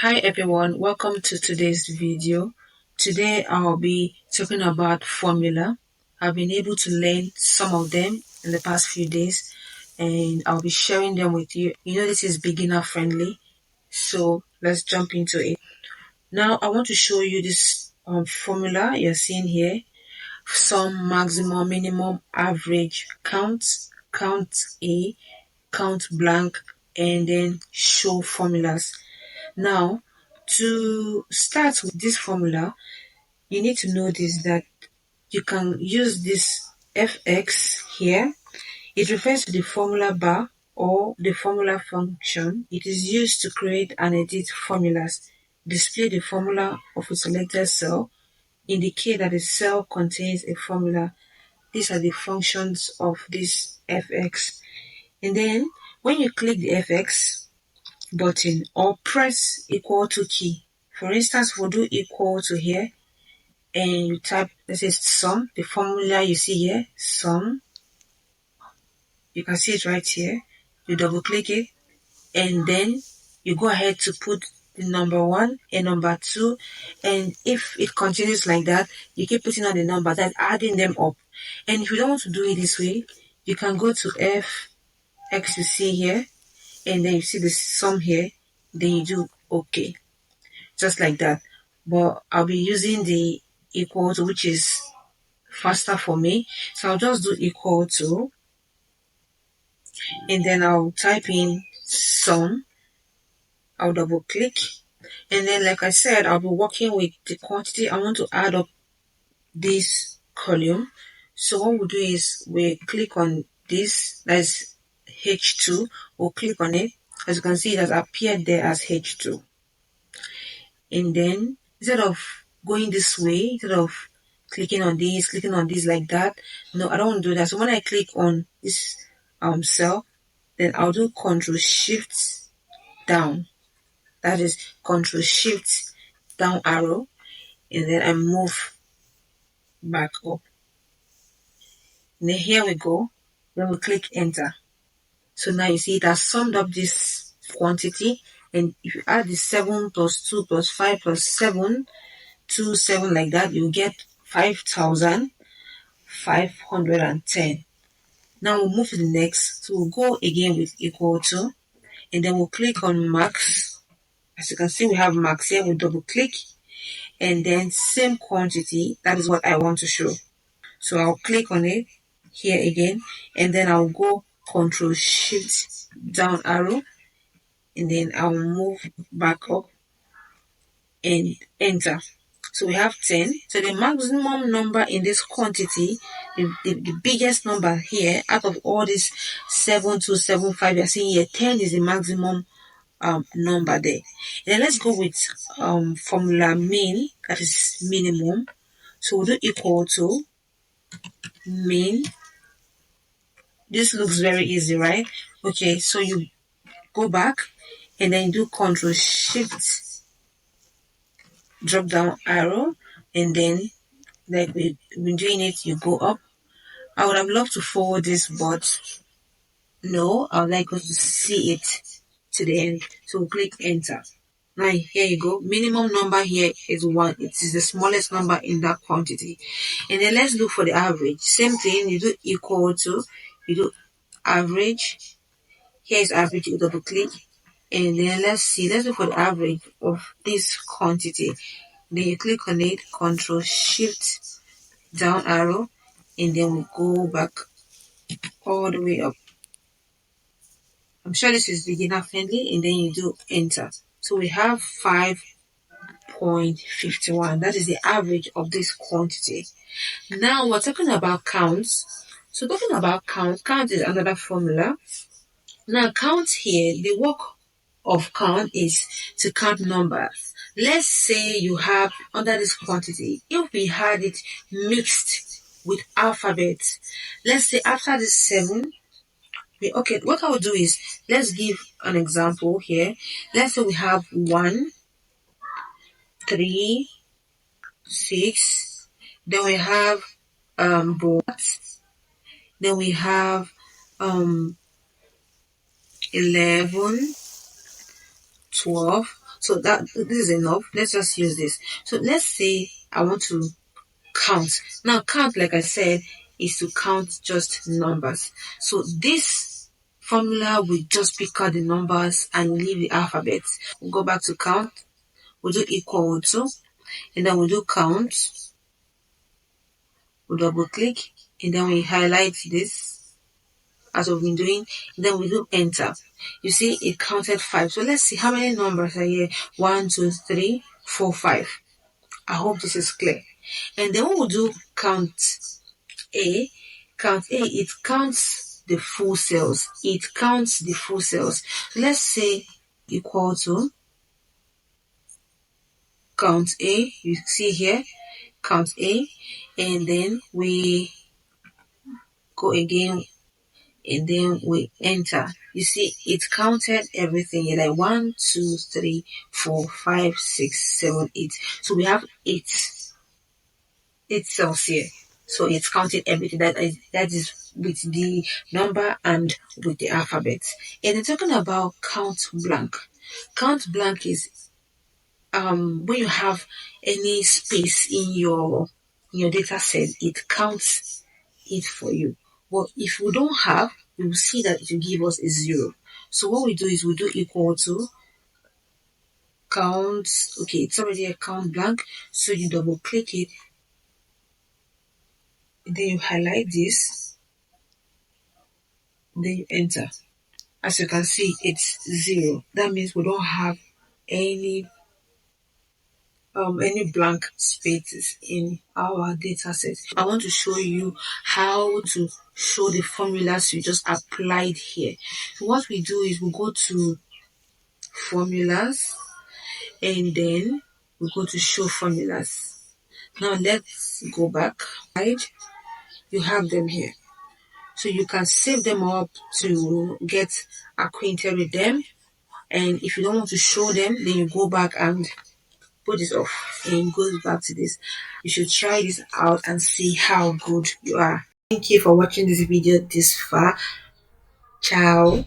Hi everyone, welcome to today's video. Today I'll be talking about formula. I've been able to learn some of them in the past few days and I'll be sharing them with you. This is beginner friendly, so let's jump into it. Now I want to show you this formula you're seeing here. Sum, maximum, minimum, average, count A, count blank, and then show formulas. Now, to start with this formula, you need to notice that you can use this fx here. It refers to the formula bar or the formula function. It is used to create and edit formulas, display the formula of a selected cell, indicate that the cell contains a formula. These are the functions of this fx. And then when you click the fx button or press equal to key, for instance, we'll do equal to here and you type, this is sum, the formula you see here, sum. You can see it right here. You double click it and then you go ahead to put the number 1 and number 2, and if it continues like that, you keep putting on the number, that's adding them up. And if you don't want to do it this way, you can go to fx you see here, and then you see the sum here, then you do OK, just like that. But I'll be using the equal to, which is faster for me, so I'll just do equal to, and then I'll type in sum. I'll double click, and then like I said, I'll be working with the quantity I want to add up this column. So what we'll do is we click on this, that's H2, we'll click on it. As you can see, it has appeared there as H2. And then instead of going this way, instead of clicking on this like that, no, I don't want to do that. So when I click on this cell, then I'll do Control Shift down. That is Control Shift down arrow, and then I move back up. And then here we go. Then we click enter. So now you see it has summed up this quantity, and if you add the 7 plus 2 plus 5 plus 7 to 7 like that, you get 5,510. Now we'll move to the next. So we'll go again with equal to, and then we'll click on max. As you can see, we have max here. We'll double click, and then same quantity. That is what I want to show. So I'll click on it here again, and then I'll go Control Shift down arrow, and then I'll move back up and enter. So we have 10. So the maximum number in this quantity, the biggest number here out of all these 7, 2, 7, 5 you're seeing here, 10 is the maximum number there. And then let's go with formula min, that is minimum. So we'll do equal to min. This looks very easy, right? Okay, so you go back and then you do Control Shift drop down arrow, and then like we've been doing it, you go up. I would have loved to forward this, but no, I would like us to see it to the end. So we'll click enter. Now here you go. Minimum number here is 1. It is the smallest number in that quantity. And then let's look for the average. Same thing, you do equal to, you do average. Here is average, you double click, and then let's look for the average of this quantity. Then you click on it, Control Shift down arrow, and then we go back all the way up. I'm sure this is beginner friendly, and then you do enter. So we have 5.51. That is the average of this quantity. Now we're talking about counts. So talking about count is another formula. Now count here, the work of count is to count numbers. Let's say you have under this quantity, if we had it mixed with alphabets, let's say after this 7, okay, what I will do is, let's give an example here. Let's say we have 1, 3, 6, then we have then we have 11, 12. So that this is enough. Let's just use this. So let's say I want to count. Now count, like I said, is to count just numbers. So this formula will just pick out the numbers and leave the alphabet. We'll go back to count. We'll do equal to, and then we'll do count. We'll double click, and then we highlight this as we've been doing. And then we do enter. You see it counted 5. So let's see how many numbers are here. 1, 2, 3, 4, 5. I hope this is clear. And then we will do count A. Count A, it counts the full cells. It counts the full cells. So let's say equal to count A. You see here, count A. And then we go again, and then we enter. You see, it counted everything here, like 1, 2, 3, 4, 5, 6, 7, 8. So we have eight cells here. So it's counted everything that is with the number and with the alphabet. And then talking about count blank. Count blank is when you have any space in your data set, it counts it for you. But if we don't have, we will see that it will give us a 0. So what we do is we do equal to count. Okay, it's already a count blank. So you double click it, then you highlight this, then you enter. As you can see, it's 0. That means we don't have any blank spaces in our data set. I want to show you how to show the formulas you just applied here. So what we do is we go to formulas, and then we go to show formulas. Now let's go back. Right, you have them here. So you can save them up to get acquainted with them. And if you don't want to show them, then you go back and put this off and goes back to this. You should try this out and see how good you are. Thank you for watching this video this far. Ciao.